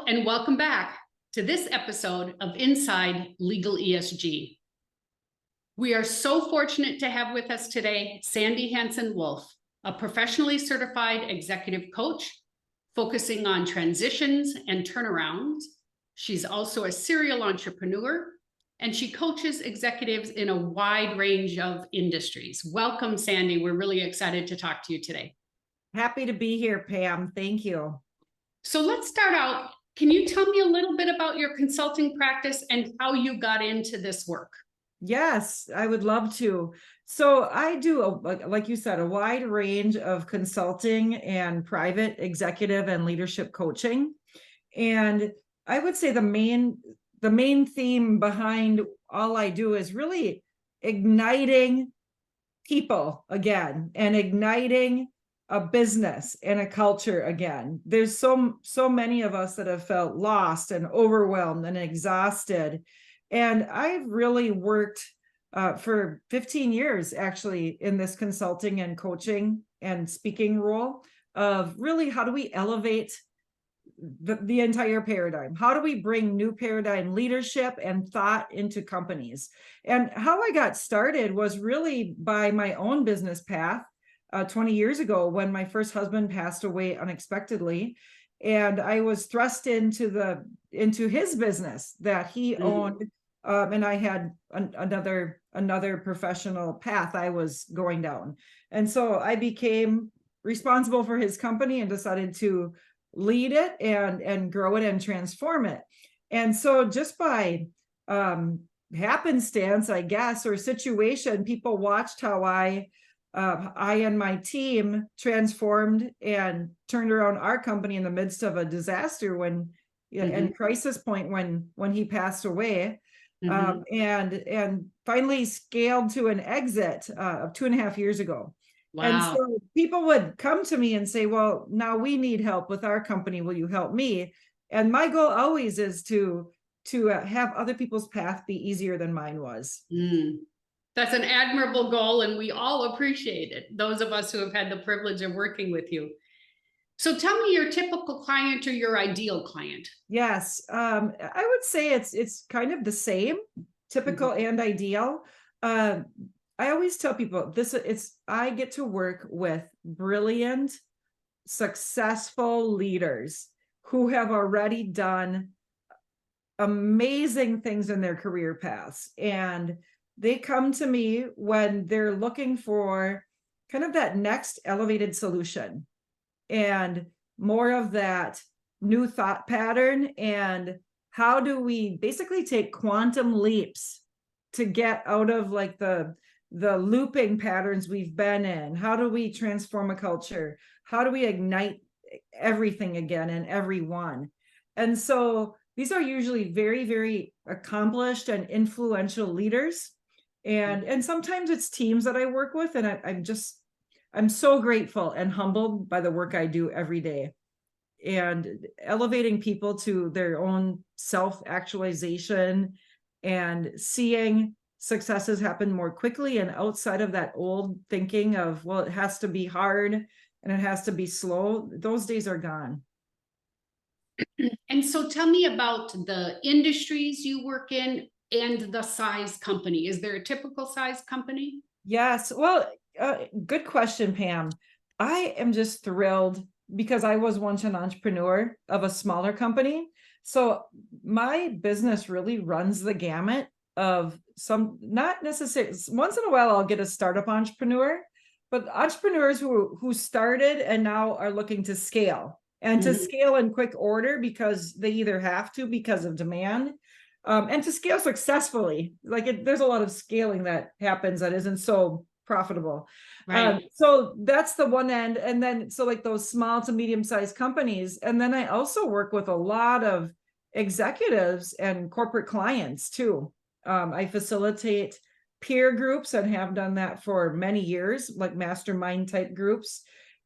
and welcome back to this episode of Inside Legal ESG. We are so fortunate to have with us today Sandy Hansen-Wolff, a professionally certified executive coach focusing on transitions and turnarounds. She's also a serial entrepreneur, and she coaches executives in a wide range of industries. Welcome, Sandy. We're really excited to talk to you today. Happy to be here, Pam. Thank you. So let's start out. Can you tell me a little bit about your consulting practice and how you got into this work? Yes, I would love to. So I do, like you said, a wide range of consulting and private executive and leadership coaching. And I would say the main theme behind all I do is really igniting people again and igniting a business and a culture again. There's so many of us that have felt lost and overwhelmed and exhausted. And I've really worked for 15 years actually in this consulting and coaching and speaking role of really how do we elevate the entire paradigm? How do we bring new paradigm leadership and thought into companies? And how I got started was really by my own business path 20 years ago when my first husband passed away unexpectedly. And I was thrust into his business that he owned. And I had another professional path I was going down. And so I became responsible for his company and decided to lead it and grow it and transform it. And so just by happenstance, I guess, or situation, people watched how I and my team transformed and turned around our company in the midst of a disaster and crisis point when he passed away. And finally scaled to an exit of 2.5 years ago. Wow. And so people would come to me and say, well, now we need help with our company. Will you help me? And my goal always is to have other people's path be easier than mine was. That's an admirable goal, and we all appreciate it, those of us who have had the privilege of working with you. So tell me your typical client or your ideal client. Yes, I would say it's kind of the same, typical and ideal. I always tell people I get to work with brilliant, successful leaders who have already done amazing things in their career paths. And they come to me when they're looking for kind of that next elevated solution and more of that new thought pattern. And how do we basically take quantum leaps to get out of like the looping patterns we've been in? How do we transform a culture? How do we ignite everything again and everyone? And so these are usually very, very accomplished and influential leaders. And sometimes it's teams that I work with. And I'm so grateful and humbled by the work I do every day and elevating people to their own self-actualization and seeing successes happen more quickly and outside of that old thinking of, well, it has to be hard and it has to be slow. Those days are gone. And so tell me about the industries you work in and the size company. Is there a typical size company? Yes. Well, good question, Pam. I am just thrilled because I was once an entrepreneur of a smaller company. So my business really runs the gamut of some, not necessarily, once in a while I'll get a startup entrepreneur, but entrepreneurs who started and now are looking to scale and to scale in quick order because they either have to because of demand and to scale successfully. There's a lot of scaling that happens that isn't so profitable. Right. So that's the one end. And then, so like those small to medium-sized companies. And then I also work with a lot of executives and corporate clients too. I facilitate peer groups and have done that for many years, like mastermind type groups,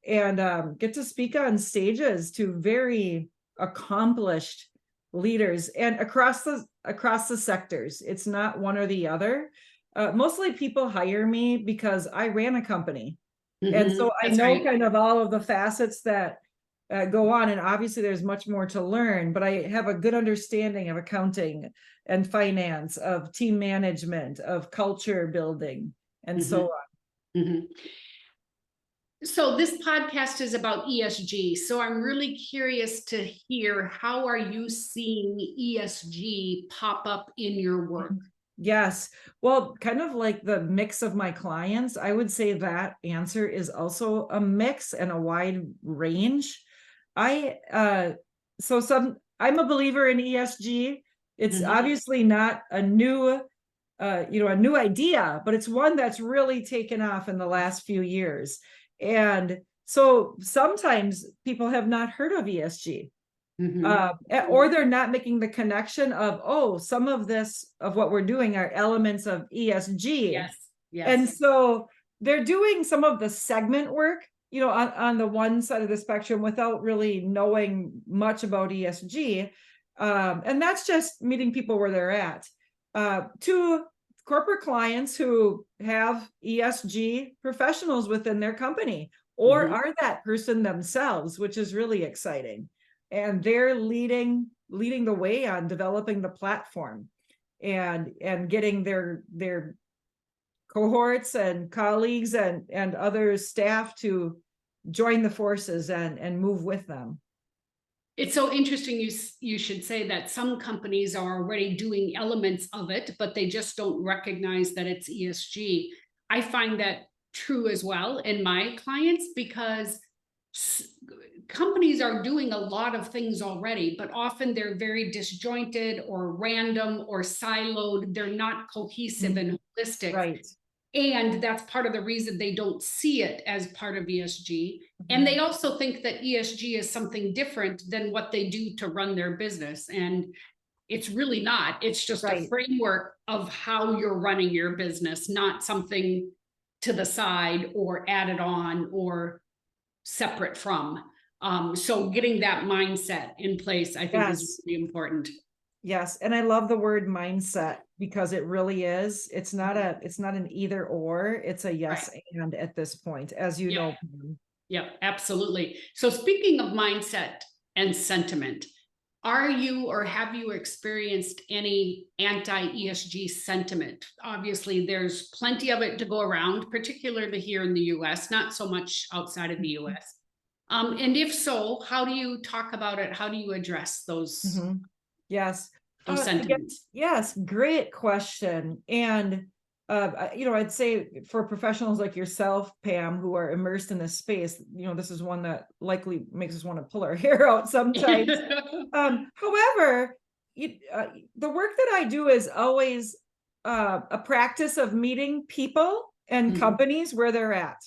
and get to speak on stages to very accomplished leaders and across the sectors. It's not one or the other. Mostly people hire me because I ran a company. And so I know kind of all of the facets that go on. And obviously there's much more to learn, but I have a good understanding of accounting and finance, of team management, of culture building, and so on. Mhm. So this podcast is about ESG. So I'm really curious to hear, how are you seeing ESG pop up in your work? Yes. Well, kind of like the mix of my clients, I would say that answer is also a mix and a wide range. I I'm a believer in ESG. It's Mhm. obviously not a new a new idea, but it's one that's really taken off in the last few years. And so sometimes people have not heard of ESG. Mhm. Or they're not making the connection of, oh, some of this of what we're doing are elements of ESG. Yes, And yes. so they're doing some of the segment work, on the one side of the spectrum without really knowing much about ESG. And that's just meeting people where they're at. To corporate clients who have ESG professionals within their company, or Mhm. are that person themselves, which is really exciting. And they're leading the way on developing the platform and getting their cohorts and colleagues and other staff to join the forces and move with them. It's so interesting you should say that. Some companies are already doing elements of it, but they just don't recognize that it's ESG. I find that true as well in my clients, because companies are doing a lot of things already, but often they're very disjointed or random or siloed. They're not cohesive and holistic. Right. And that's part of the reason they don't see it as part of ESG. And they also think that ESG is something different than what they do to run their business. And it's really not. It's just a Right. framework of how you're running your business, not something to the side or added on or separate from. So getting that mindset in place, I think, is Yes. really important. Yes. And I love the word mindset because it really is. It's not an either or, it's a yes Right. and at this point, as you Yep. know. Pam. Yep, absolutely. So speaking of mindset and sentiment, are you or have you experienced any anti-ESG sentiment? Obviously, there's plenty of it to go around, particularly here in the US, not so much outside of the US. And if so, how do you talk about it? How do you address Mhm. Yes. Again, sentiments? yes, great question. And I'd say for professionals like yourself, Pam, who are immersed in this space, this is one that likely makes us want to pull our hair out sometimes. However, the work that I do is always a practice of meeting people and Mhm. companies where they're at.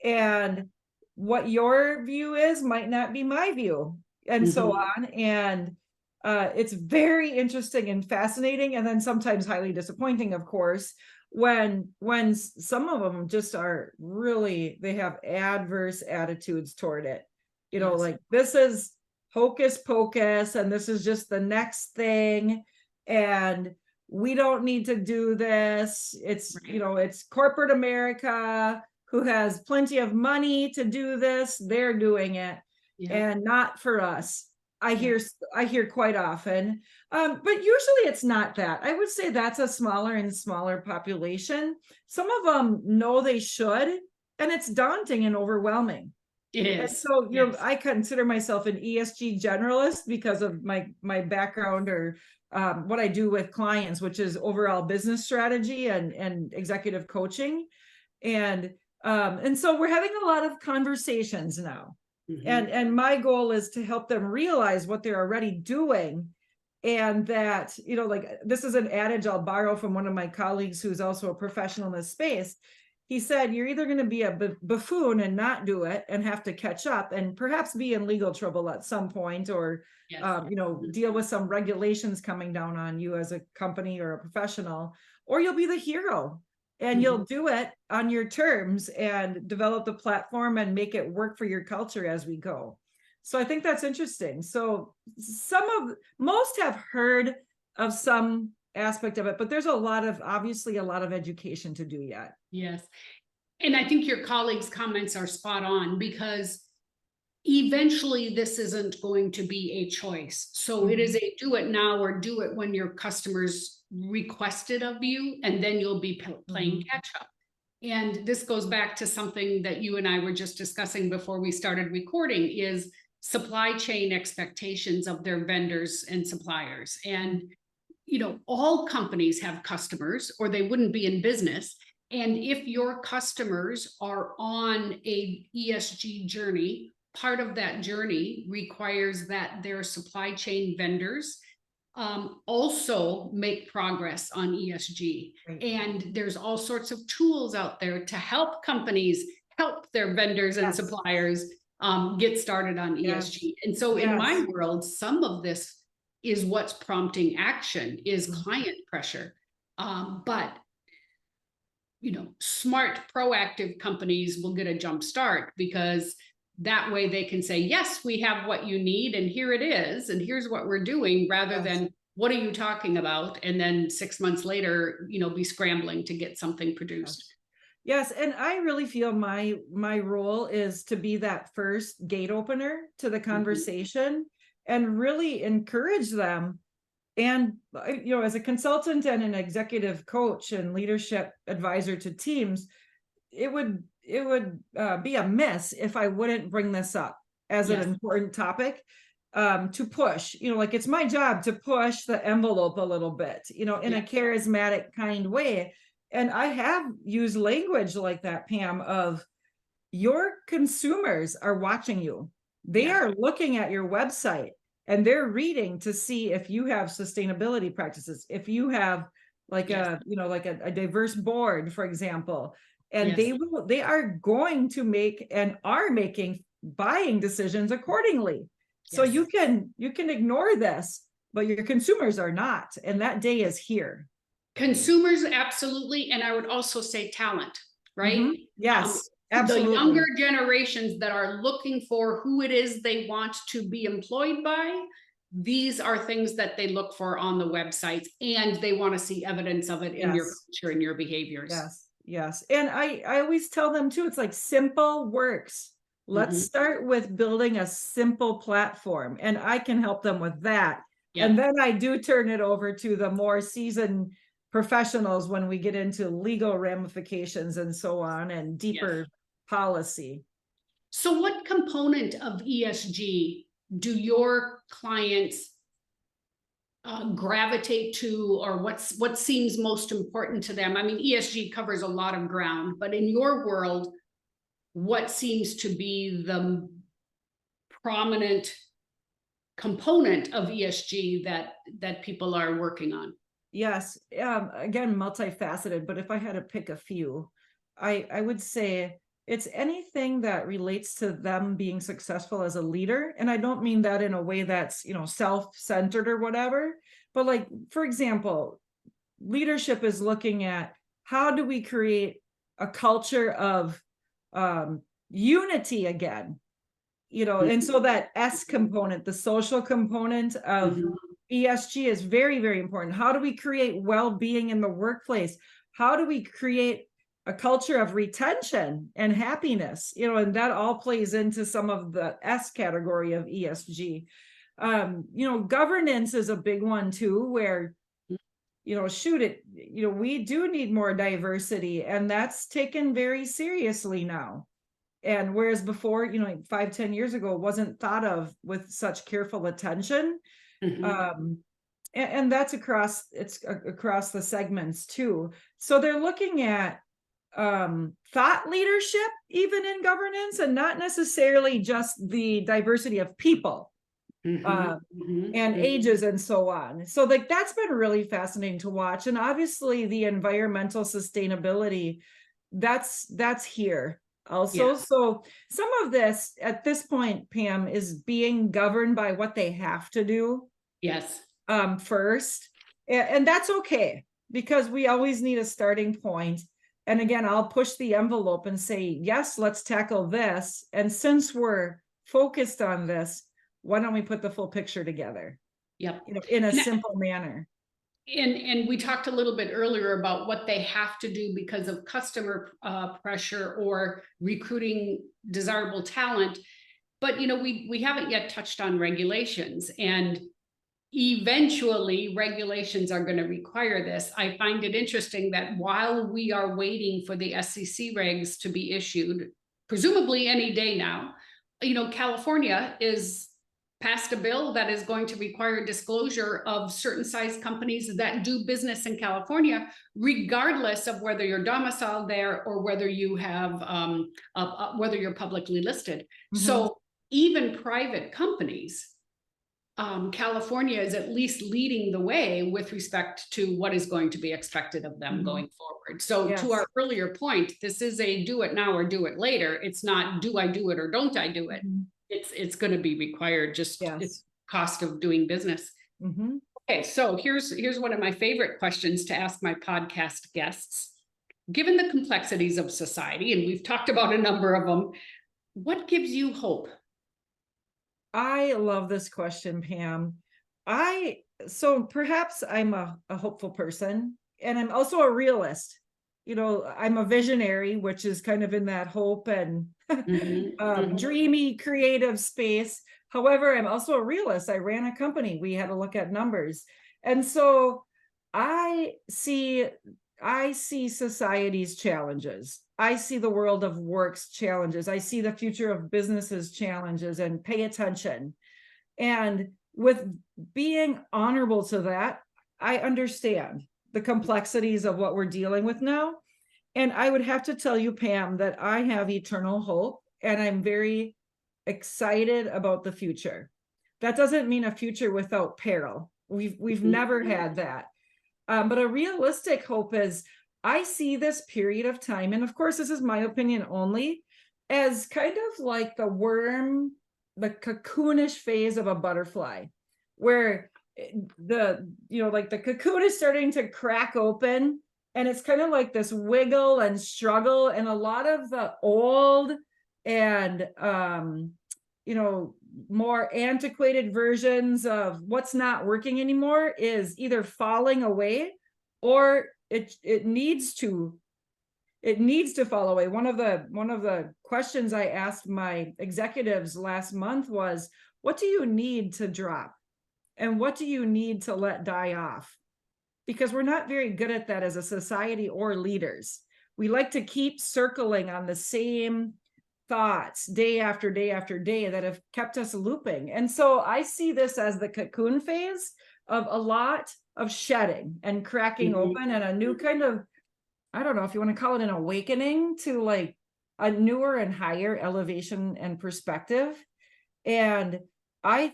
And what your view is might not be my view, and so Mhm. on. And it's very interesting and fascinating, and then sometimes highly disappointing, of course, when some of them just are really, they have adverse attitudes toward it. Yes. Like, this is hocus pocus, and this is just the next thing, and we don't need to do this. It's Right. it's corporate America who has plenty of money to do this, they're doing it, Yeah. and not for us. I Yeah. hear quite often, but usually it's not that. I would say that's a smaller and smaller population. Some of them know they should, and it's daunting and overwhelming. It And is. so, Yes. I consider myself an ESG generalist because of my background, or what I do with clients, which is overall business strategy and executive coaching. And so we're having a lot of conversations now. Mhm. And my goal is to help them realize what they're already doing, and that, like, this is an adage I'll borrow from one of my colleagues who's also a professional in this space. He said, you're either going to be a buffoon and not do it and have to catch up and perhaps be in legal trouble at some point, or Yes. Mhm. deal with some regulations coming down on you as a company or a professional, or you'll be the hero and you'll do it on your terms and develop the platform and make it work for your culture as we go. So I think that's interesting. So most have heard of some aspect of it, but there's obviously a lot of education to do yet. Yes. And I think your colleagues' comments are spot on, because eventually this isn't going to be a choice. So it is a do it now or do it when your customers request it of you, and then you'll be playing catch up. And this goes back to something that you and I were just discussing before we started recording, is supply chain expectations of their vendors and suppliers. And, all companies have customers or they wouldn't be in business. And if your customers are on a ESG journey, part of that journey requires that their supply chain vendors also make progress on ESG. Right. And there's all sorts of tools out there to help companies help their vendors and suppliers get started on ESG. And so in my world, some of this is what's prompting action, is client pressure. But smart, proactive companies will get a jump start, because that way they can say, yes, we have what you need, and here it is, and here's what we're doing, rather than, what are you talking about? And then 6 months later, be scrambling to get something produced. Yes, and I really feel my role is to be that first gate opener to the conversation and really encourage them. And as a consultant and an executive coach and leadership advisor to teams, it would be a miss if I wouldn't bring this up as an important topic, to push, like it's my job to push the envelope a little bit, in a charismatic kind way. And I have used language like that, Pam, of your consumers are watching you. They are looking at your website and they're reading to see if you have sustainability practices, if you have like a diverse board, for example, and they are going to make and are making buying decisions accordingly. So you can ignore this, but your consumers are not, and that day is here. Consumers, absolutely. And I would also say talent, right? Yes, absolutely. The younger generations that are looking for who it is they want to be employed by, these are things that they look for on the websites, and they want to see evidence of it in your culture and your behaviors. Yes. And I always tell them too, it's like simple works. Let's start with building a simple platform, and I can help them with that. And then I do turn it over to the more seasoned professionals when we get into legal ramifications and so on, and deeper policy. So what component of ESG do your clients gravitate to, or what seems most important to them? I mean, ESG covers a lot of ground, but in your world, what seems to be the prominent component of ESG that people are working on? Yes, again, multifaceted, but if I had to pick a few, I would say it's anything that relates to them being successful as a leader. And I don't mean that in a way that's, self-centered or whatever, but like, for example, leadership is looking at how do we create a culture of unity again, and so that S component, the social component of ESG is very, very important. How do we create well-being in the workplace? How do we create a culture of retention and happiness? And that all plays into some of the S category of ESG. Governance is a big one too, where, we do need more diversity, and that's taken very seriously now. And whereas before, 5-10 years ago, it wasn't thought of with such careful attention. And that's across the segments too. So they're looking at thought leadership even in governance, and not necessarily just the diversity of people and ages and so on. So like that's been really fascinating to watch. And obviously the environmental sustainability, that's here also. So some of this at this point, Pam, is being governed by what they have to do first, and that's okay, because we always need a starting point. And again, I'll push the envelope and say, yes, let's tackle this, and since we're focused on this, why don't we put the full picture together in a simple manner. And we talked a little bit earlier about what they have to do because of customer pressure or recruiting desirable talent. But we haven't yet touched on regulations, and eventually regulations are going to require this. I find it interesting that while we are waiting for the SEC regs to be issued, presumably any day now, California is passed a bill that is going to require disclosure of certain size companies that do business in California, regardless of whether you're domiciled there or whether you have whether you're publicly listed. So even private companies, California is at least leading the way with respect to what is going to be expected of them going forward. So to our earlier point, this is a do it now or do it later. It's not do I do it or don't I do it. It's going to be required, just it's cost of doing business. Okay, so here's one of my favorite questions to ask my podcast guests. Given the complexities of society, and we've talked about a number of them, what gives you hope? I love this question, Pam. So perhaps I'm a hopeful person, and I'm also a realist. I'm a visionary, which is kind of in that hope and dreamy, creative space. However, I'm also a realist. I ran a company. We had to look at numbers. And so I see society's challenges. I see the world of work's challenges. I see the future of businesses challenges, and pay attention. And with being honorable to that, I understand the complexities of what we're dealing with now. And I would have to tell you, Pam, that I have eternal hope, and I'm very excited about the future. That doesn't mean a future without peril. We've never had that. But a realistic hope is, I see this period of time, and of course, this is my opinion only, as kind of like the cocoonish phase of a butterfly, where like the cocoon is starting to crack open, and it's kind of like this wiggle and struggle, and a lot of the old and more antiquated versions of what's not working anymore is either falling away, or it needs to fall away. One of the questions I asked my executives last month was, what do you need to drop, and what do you need to let die off? Because we're not very good at that as a society or leaders. We like to keep circling on the same thoughts day after day after day that have kept us looping. And so I see this as the cocoon phase of a lot of shedding and cracking open, and a new kind of, I don't know if you want to call it an awakening to like a newer and higher elevation and perspective. And I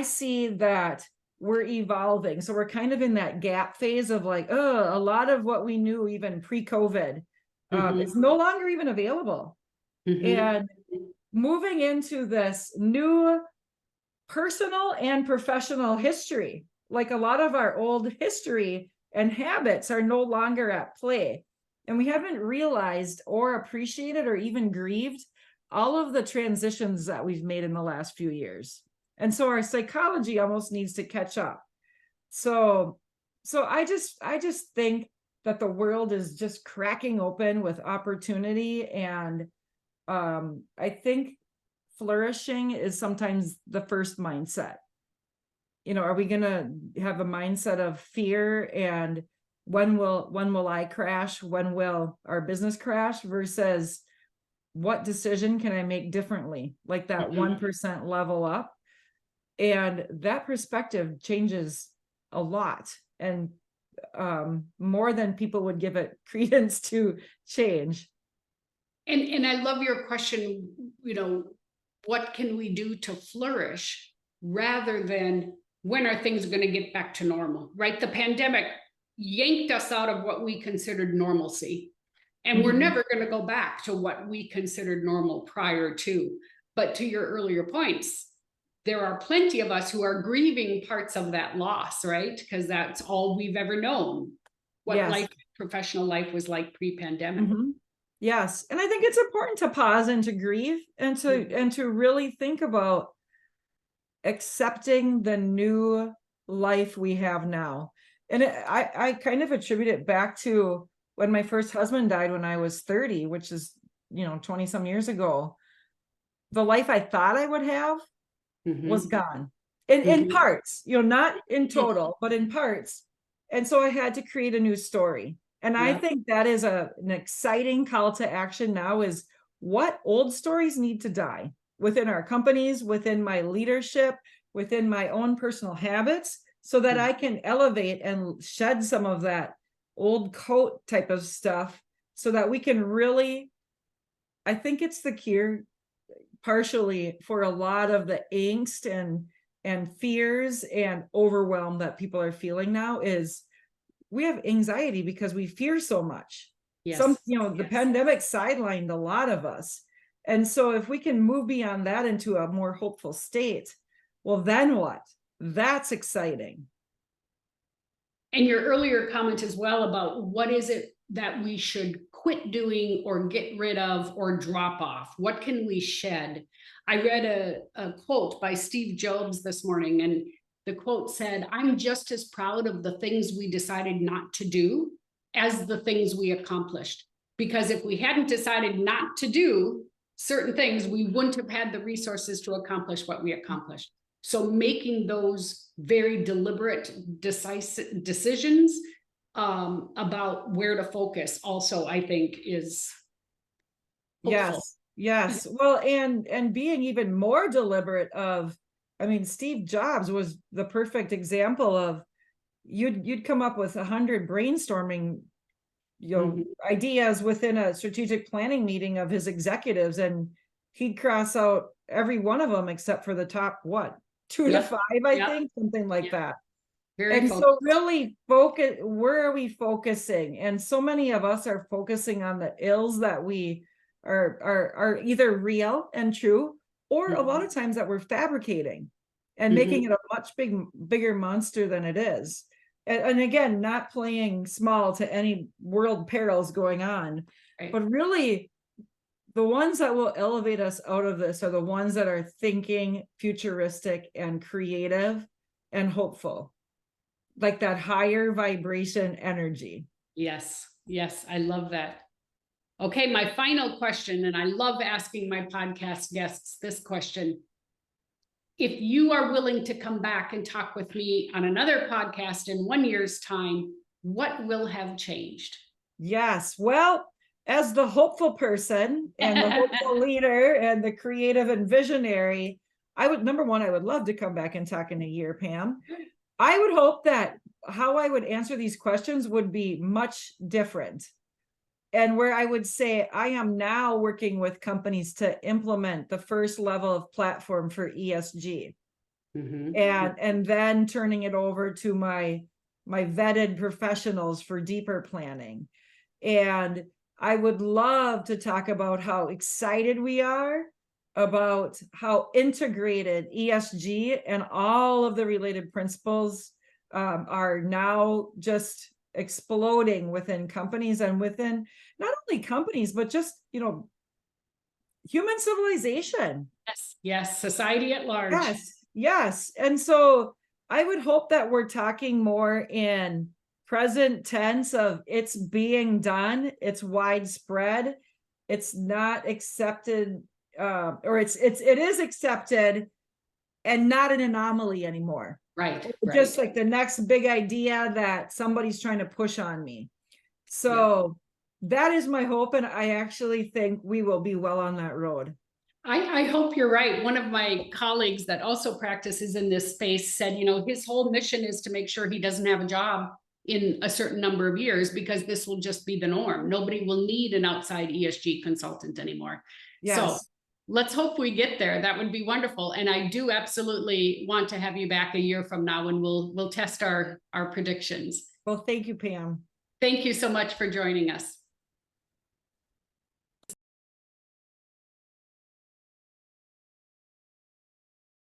see that we're evolving. So we're kind of in that gap phase of like, a lot of what we knew even pre-COVID is no longer even available. And moving into this new personal and professional history, like a lot of our old history and habits are no longer at play. And we haven't realized or appreciated or even grieved all of the transitions that we've made in the last few years. And so our psychology almost needs to catch up. So I just think that the world is just cracking open with opportunity. And I think flourishing is sometimes the first mindset. Are we going to have a mindset of fear and when will I crash? When will our business crash? Versus what decision can I make differently? Like that 1% level up. And that perspective changes a lot, and more than people would give it credence to change. And I love your question, what can we do to flourish, rather than when are things going to get back to normal, right? The pandemic yanked us out of what we considered normalcy. And we're never going to go back to what we considered normal prior to. But to your earlier points, there are plenty of us who are grieving parts of that loss, right? Because that's all we've ever known, what professional life was like pre-pandemic. Yes. And I think it's important to pause and to grieve and to really think about accepting the new life we have now. And I kind of attribute it back to when my first husband died when I was 30, which is, 20 some years ago. the life I thought I would have was Mhm. gone in Mhm. parts, not in Mhm. total, but in parts. And so I had to create a new story. And I Yep. think that is an exciting call to action now, is what old stories need to die within our companies, within my leadership, within my own personal habits, so that Mm. I can elevate and shed some of that old coat type of stuff, so that we can really, I think it's the cure partially for a lot of the angst and fears and overwhelm that people are feeling now. Is we have anxiety because we fear so much. Yes. The pandemic sidelined a lot of us. And so if we can move beyond that into a more hopeful state, well, then what? That's exciting. And your earlier comment as well about what is it that we should quit doing or get rid of or drop off? What can we shed? I read a quote by Steve Jobs this morning, and the quote said, "I'm just as proud of the things we decided not to do as the things we accomplished. Because if we hadn't decided not to do certain things, we wouldn't have had the resources to accomplish what we accomplished." So making those very deliberate, decisive decisions about where to focus also, I think, is hopeful. Yes. Well, and being even more deliberate of, I mean, Steve Jobs was the perfect example of, you'd come up with 100 brainstorming Mhm. ideas within a strategic planning meeting of his executives, and he'd cross out every one of them except for the top, what, 2 to 5, Yep. I Yep. think, something like Yep. that. Very And so focused. really focus, where are we focusing? And so many of us are focusing on the ills that we are either real and true, or a lot of times that we're fabricating and making Mhm. it a much bigger monster than it is. And again, not playing small to any world perils going on, Right. but really the ones that will elevate us out of this are the ones that are thinking futuristic and creative and hopeful, like that higher vibration energy. Yes. Yes. I love that. Okay. My final question, and I love asking my podcast guests this question. If you are willing to come back and talk with me on another podcast in 1 year's time, what will have changed? Yes. Well, as the hopeful person and the hopeful leader and the creative and visionary, I would, number one, I would love to come back and talk in a year, Pam. I would hope that how I would answer these questions would be much different. And where I would say, I am now working with companies to implement the first level of platform for ESG. Mhm. And then turning it over to my vetted professionals for deeper planning. And I would love to talk about how excited we are about how integrated ESG and all of the related principles are now just exploding within companies, and within not only companies, but just, human civilization. Yes. Yes. Society at large. Yes. And so I would hope that we're talking more in present tense of it's being done, it's widespread, it's not accepted, or it is accepted and not an anomaly anymore. Right. Just Right. like the next big idea that somebody's trying to push on me. Yeah. So that is my hope, and I actually think we will be well on that road. I hope you're right. One of my colleagues that also practices in this space said, his whole mission is to make sure he doesn't have a job in a certain number of years, because this will just be the norm. Nobody will need an outside ESG consultant anymore. So Yes. let's hope we get there. That would be wonderful. And I do absolutely want to have you back a year from now, and we'll test our predictions. Well, thank you, Pam. Thank you so much for joining us.